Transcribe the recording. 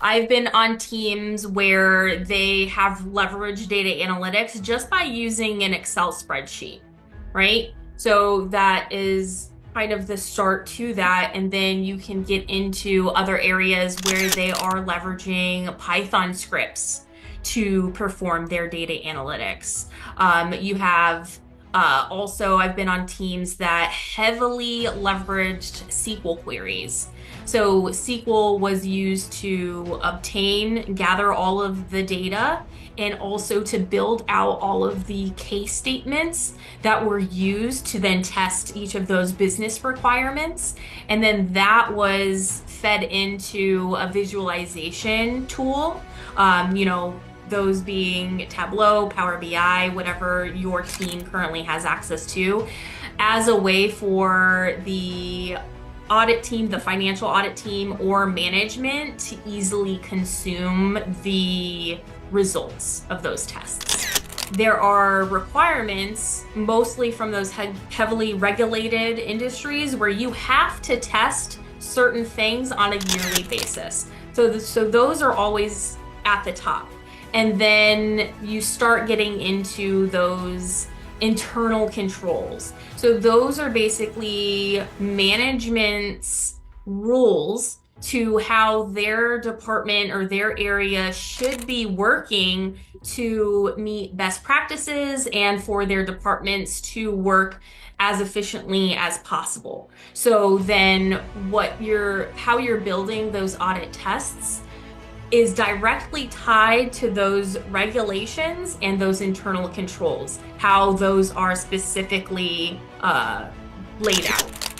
I've been on teams where they have leveraged data analytics just by using an Excel spreadsheet, right? So that is kind of the start to that. And then you can get into other areas where they are leveraging Python scripts to perform their data analytics. You have also, I've been on teams that heavily leveraged SQL queries. So SQL was used to obtain, gather all of the data, and also to build out all of the case statements that were used to then test each of those business requirements. And then that was fed into a visualization tool, those being Tableau, Power BI, whatever your team currently has access to, as a way for the audit team, the financial audit team, or management to easily consume the results of those tests. There are requirements, mostly from those heavily regulated industries, where you have to test certain things on a yearly basis. So those are always at the top. And then you start getting into those internal controls. So those are basically management's rules to how their department or their area should be working to meet best practices and for their departments to work as efficiently as possible. So then how you're building those audit tests is directly tied to those regulations and those internal controls, how those are specifically laid out.